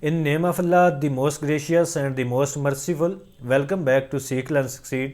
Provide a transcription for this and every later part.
In name of Allah, the most gracious and the most merciful, welcome back to Seek Learn Succeed.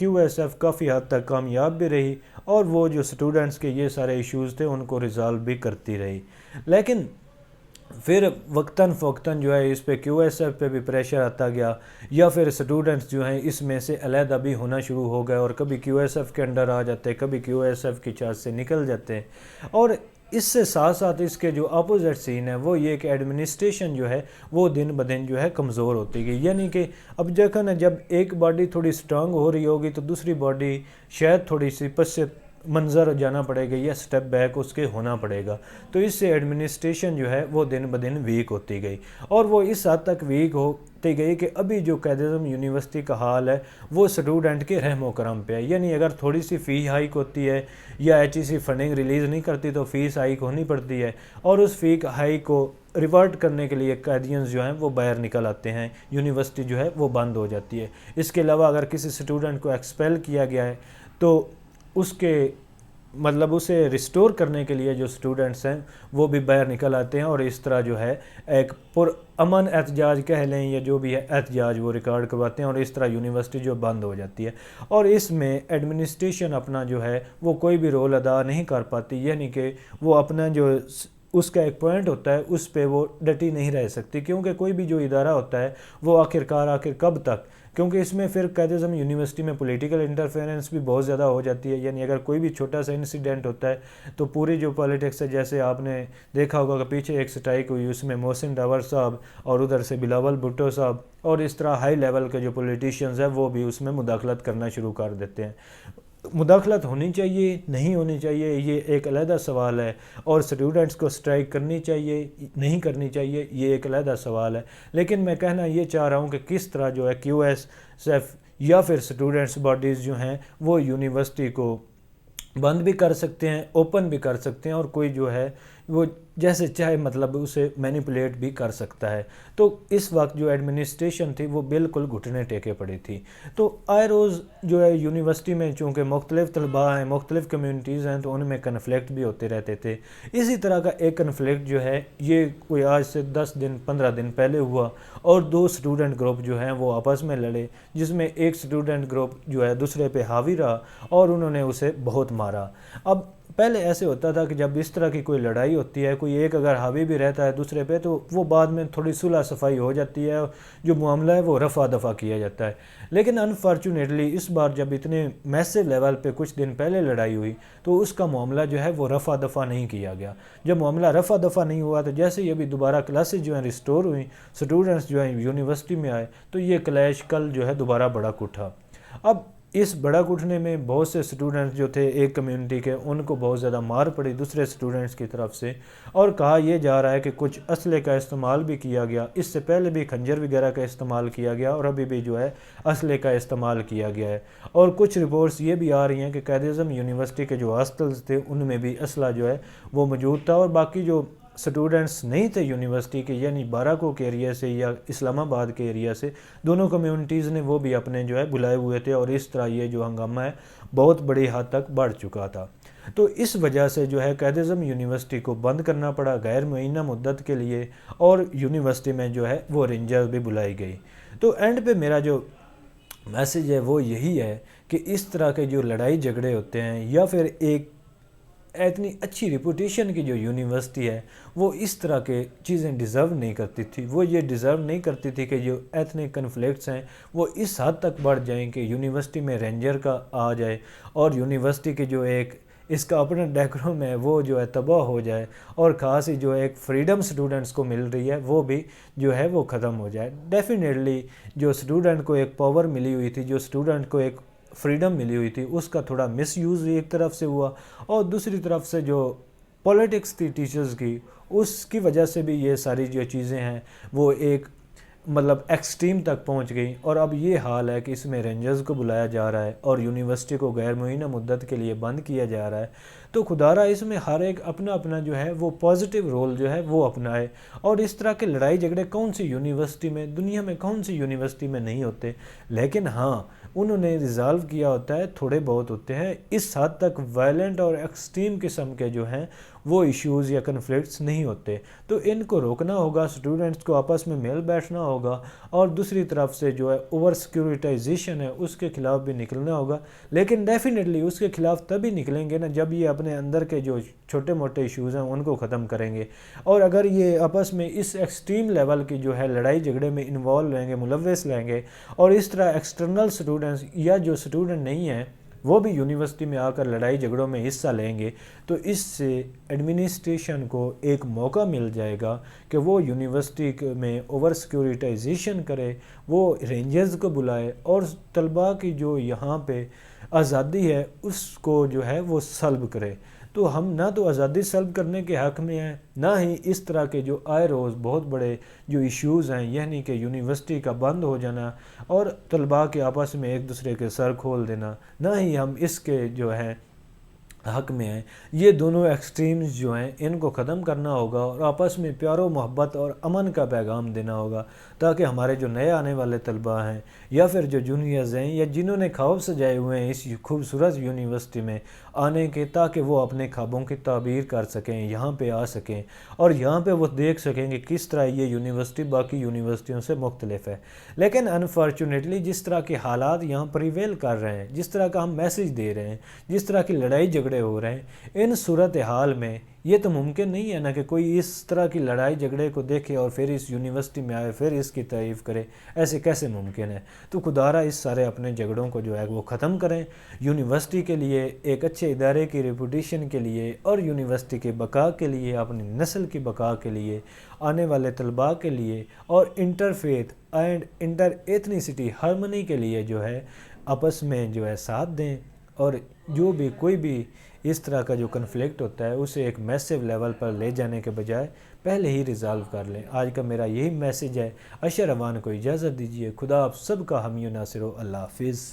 QSF کافی حد تک کامیاب بھی رہی اور وہ جو سٹوڈنٹس کے یہ سارے ایشوز تھے ان کو ریزالو بھی کرتی رہی، لیکن پھر وقتاً فوقتاً جو ہے اس پہ QSF پہ بھی پریشر آتا گیا، یا پھر سٹوڈنٹس جو ہیں اس میں سے علیحدہ بھی ہونا شروع ہو گئے اور کبھی QSF کے انڈر آ جاتے، کبھی QSF کی چارج سے نکل جاتے ہیں۔ اور اس سے ساتھ ساتھ اس کے جو اپوزٹ سین ہے وہ یہ کہ ایڈمنسٹریشن جو ہے وہ دن بدن جو ہے کمزور ہوتی گئی، یعنی کہ اب دیکھا نا، جب ایک باڈی تھوڑی سٹرانگ ہو رہی ہوگی تو دوسری باڈی شاید تھوڑی سی پس سے منظر جانا پڑے گا یا سٹیپ بیک اس کے ہونا پڑے گا، تو اس سے ایڈمنسٹریشن جو ہے وہ دن بدن ویک ہوتی گئی، اور وہ اس حد تک ویک ہوتی گئی کہ ابھی جو قائداعظم یونیورسٹی کا حال ہے وہ سٹوڈنٹ کے رحم و کرم پہ ہے، یعنی اگر تھوڑی سی فی ہائیک ہوتی ہے یا HEC فنڈنگ ریلیز نہیں کرتی تو فیس ہائیک ہونی پڑتی ہے، اور اس فی ہائیک کو ریورٹ کرنے کے لیے قائدینز جو ہیں وہ باہر نکل آتے ہیں، یونیورسٹی جو ہے وہ بند ہو جاتی ہے۔ اس کے علاوہ اگر کسی سٹوڈنٹ کو ایکسپیل کیا گیا ہے تو اس کے مطلب اسے ریسٹور کرنے کے لیے جو سٹوڈنٹس ہیں وہ بھی باہر نکل آتے ہیں، اور اس طرح جو ہے ایک پر امن احتجاج کہہ لیں یا جو بھی ہے احتجاج وہ ریکارڈ کرواتے ہیں، اور اس طرح یونیورسٹی جو بند ہو جاتی ہے، اور اس میں ایڈمنسٹریشن اپنا جو ہے وہ کوئی بھی رول ادا نہیں کر پاتی، یعنی کہ وہ اپنا جو اس کا ایک پوائنٹ ہوتا ہے اس پہ وہ ڈٹی نہیں رہ سکتی، کیونکہ کوئی بھی جو ادارہ ہوتا ہے وہ آخر کب تک، کیونکہ اس میں پھر قائداعظم یونیورسٹی میں پولیٹیکل انٹرفیرنس بھی بہت زیادہ ہو جاتی ہے، یعنی اگر کوئی بھی چھوٹا سا انسیڈنٹ ہوتا ہے تو پوری جو پالیٹکس ہے، جیسے آپ نے دیکھا ہوگا کہ پیچھے ایک سٹرائک ہوئی، اس میں محسن ڈاور صاحب اور ادھر سے بلاول بھٹو صاحب اور اس طرح ہائی لیول کے جو پولیٹیشینز ہیں وہ بھی اس میں مداخلت کرنا شروع کر دیتے ہیں۔ مداخلت ہونی چاہیے نہیں ہونی چاہیے یہ ایک علیحدہ سوال ہے، اور سٹوڈنٹس کو سٹرائک کرنی چاہیے نہیں کرنی چاہیے یہ ایک علیحدہ سوال ہے، لیکن میں کہنا یہ چاہ رہا ہوں کہ کس طرح جو ہے QSF یا پھر سٹوڈنٹس باڈیز جو ہیں وہ یونیورسٹی کو بند بھی کر سکتے ہیں، اوپن بھی کر سکتے ہیں، اور کوئی جو ہے وہ جیسے چاہے مطلب اسے مینیپولیٹ بھی کر سکتا ہے۔ تو اس وقت جو ایڈمنسٹریشن تھی وہ بالکل گھٹنے ٹیکے پڑی تھی۔ تو آئے روز جو ہے یونیورسٹی میں چونکہ مختلف طلباء ہیں، مختلف کمیونٹیز ہیں، تو ان میں کنفلکٹ بھی ہوتے رہتے تھے۔ اسی طرح کا ایک کنفلکٹ جو ہے یہ کوئی آج سے 10 دن 15 دن پہلے ہوا، اور دو سٹوڈنٹ گروپ جو ہیں وہ آپس میں لڑے، جس میں ایک سٹوڈنٹ گروپ جو ہے دوسرے پہ حاوی رہا اور انہوں نے اسے بہت مارا۔ اب پہلے ایسے ہوتا تھا کہ جب اس طرح کی کوئی لڑائی ہوتی ہے، کوئی ایک اگر حاوی بھی رہتا ہے دوسرے پہ، تو وہ بعد میں تھوڑی صلح صفائی ہو جاتی ہے، جو معاملہ ہے وہ رفع دفع کیا جاتا ہے۔ لیکن انفارچونیٹلی اس بار جب اتنے میسو لیول پہ کچھ دن پہلے لڑائی ہوئی تو اس کا معاملہ جو ہے وہ رفع دفع نہیں کیا گیا۔ جب معاملہ رفع دفع نہیں ہوا تو جیسے یہ بھی دوبارہ کلاسز جو ہیں ریسٹور ہوئیں، سٹوڈنٹس جو ہیں یونیورسٹی میں آئے، تو یہ کلیش کل جو ہے دوبارہ بڑا اٹھا۔ اب اس بڑا اٹھنے میں بہت سے سٹوڈنٹس جو تھے ایک کمیونٹی کے، ان کو بہت زیادہ مار پڑی دوسرے سٹوڈنٹس کی طرف سے، اور کہا یہ جا رہا ہے کہ کچھ اسلحے کا استعمال بھی کیا گیا، اس سے پہلے بھی خنجر وغیرہ کا استعمال کیا گیا اور ابھی بھی جو ہے اسلحے کا استعمال کیا گیا ہے، اور کچھ رپورٹس یہ بھی آ رہی ہیں کہ قائداعظم یونیورسٹی کے جو ہاسٹلز تھے ان میں بھی اسلحہ جو ہے وہ موجود تھا، اور باقی جو سٹوڈنٹس نہیں تھے یونیورسٹی کے، یعنی باراکو کے ایریا سے یا اسلام آباد کے ایریا سے، دونوں کمیونٹیز نے وہ بھی اپنے جو ہے بلائے ہوئے تھے، اور اس طرح یہ جو ہنگامہ ہے بہت بڑی حد تک بڑھ چکا تھا۔ تو اس وجہ سے جو ہے قائداعظم یونیورسٹی کو بند کرنا پڑا غیر معینہ مدت کے لیے، اور یونیورسٹی میں جو ہے وہ رینجرز بھی بلائی گئی۔ تو اینڈ پہ میرا جو میسیج ہے وہ یہی ہے کہ اس طرح کے جو لڑائی جھگڑے ہوتے ہیں، یا پھر ایک اتنی اچھی ریپوٹیشن کی جو یونیورسٹی ہے وہ اس طرح کے چیزیں ڈیزرو نہیں کرتی تھی، وہ یہ ڈیزرو نہیں کرتی تھی کہ جو ایتھنک کنفلکٹس ہیں وہ اس حد تک بڑھ جائیں کہ یونیورسٹی میں رینجر کا آ جائے، اور یونیورسٹی کی جو ایک اس کا اپنا ڈیکورم ہے وہ جو ہے تباہ ہو جائے، اور خاص ہی جو ایک فریڈم سٹوڈنٹس کو مل رہی ہے وہ بھی جو ہے وہ ختم ہو جائے۔ ڈیفینیٹلی جو سٹوڈنٹ کو ایک پاور ملی ہوئی تھی، جو سٹوڈنٹ کو ایک فریڈم ملی ہوئی تھی، اس کا تھوڑا مس یوز ایک طرف سے ہوا، اور دوسری طرف سے جو پولیٹکس تھی ٹیچرز کی، اس کی وجہ سے بھی یہ ساری جو چیزیں ہیں وہ ایک مطلب ایکسٹریم تک پہنچ گئی، اور اب یہ حال ہے کہ اس میں رینجرز کو بلایا جا رہا ہے اور یونیورسٹی کو غیر معینہ مدت کے لیے بند کیا جا رہا ہے۔ تو خدارہ اس میں ہر ایک اپنا اپنا جو ہے وہ پازیٹیو رول جو ہے وہ اپنائے، اور اس طرح کے لڑائی جھگڑے کون سی یونیورسٹی میں، دنیا میں کون سی یونیورسٹی میں نہیں ہوتے، لیکن ہاں انہوں نے ریزالو کیا ہوتا ہے، تھوڑے بہت ہوتے ہیں، اس حد تک وائلنٹ اور ایکسٹریم قسم کے جو ہیں وہ ایشوز یا کنفلکٹس نہیں ہوتے۔ تو ان کو روکنا ہوگا، اسٹوڈنٹس کو آپس میں مل بیٹھنا ہوگا، اور دوسری طرف سے جو ہے اوور سیکیورٹائزیشن ہے اس کے خلاف بھی نکلنا ہوگا، لیکن ڈیفینیٹلی اس کے خلاف تبھی نکلیں گے نا جب یہ اپنے اندر کے جو چھوٹے موٹے ایشوز ہیں ان کو ختم کریں گے، اور اگر یہ آپس میں اس ایکسٹریم لیول کی جو ہے لڑائی جھگڑے میں انوالو رہیں گے، ملوث رہیں گے، اور اس طرح ایکسٹرنل اسٹوڈنٹس یا جو اسٹوڈنٹ نہیں ہیں وہ بھی یونیورسٹی میں آ کر لڑائی جھگڑوں میں حصہ لیں گے، تو اس سے ایڈمنسٹریشن کو ایک موقع مل جائے گا کہ وہ یونیورسٹی میں اوور سیکیورٹائزیشن کرے، وہ رینجرز کو بلائے، اور طلباء کی جو یہاں پہ آزادی ہے اس کو جو ہے وہ سلب کرے۔ تو ہم نہ تو آزادی سلب کرنے کے حق میں ہیں، نہ ہی اس طرح کے جو آئے روز بہت بڑے جو ایشوز ہیں، یعنی کہ یونیورسٹی کا بند ہو جانا اور طلباء کے آپس میں ایک دوسرے کے سر کھول دینا، نہ ہی ہم اس کے جو ہے حق میں ہیں۔ یہ دونوں ایکسٹریمز جو ہیں ان کو ختم کرنا ہوگا، اور آپس میں پیار و محبت اور امن کا پیغام دینا ہوگا، تاکہ ہمارے جو نئے آنے والے طلباء ہیں یا پھر جو جونیئرز ہیں یا جنہوں نے خواب سجائے ہوئے ہیں اس خوبصورت یونیورسٹی میں آنے کے، تاکہ وہ اپنے خوابوں کی تعبیر کر سکیں، یہاں پہ آ سکیں، اور یہاں پہ وہ دیکھ سکیں کہ کس طرح یہ یونیورسٹی باقی یونیورسٹیوں سے مختلف ہے۔ لیکن انفارچونیٹلی جس طرح کے حالات یہاں پریویل کر رہے ہیں، جس طرح کا ہم میسیج دے رہے ہیں، جس طرح کی لڑائی جھگڑے ہو رہے ہیں، ان صورتحال میں یہ تو ممکن نہیں ہے نا کہ کوئی اس طرح کی لڑائی جھگڑے کو دیکھے اور پھر اس یونیورسٹی میں آئے، پھر اس کی تعریف کرے، ایسے کیسے ممکن ہے؟ تو خدارہ اس سارے اپنے جھگڑوں کو جو ہے وہ ختم کریں، یونیورسٹی کے لیے، ایک اچھے ادارے کی ریپوٹیشن کے لیے، اور یونیورسٹی کے بقا کے لیے، اپنی نسل کی بقا کے لیے، آنے والے طلباء کے لیے، اور inter faith and inter ethnicity harmony کے لیے جو ہے آپس میں جو ہے ساتھ دیں، اور جو بھی کوئی بھی اس طرح کا جو کنفلکٹ ہوتا ہے اسے ایک میسیو لیول پر لے جانے کے بجائے پہلے ہی ریزالو کر لیں۔ آج کا میرا یہی میسیج ہے۔ اشر روان کو اجازت دیجیے۔ خدا آپ سب کا حامی و ناصر ہو۔ اللہ حافظ۔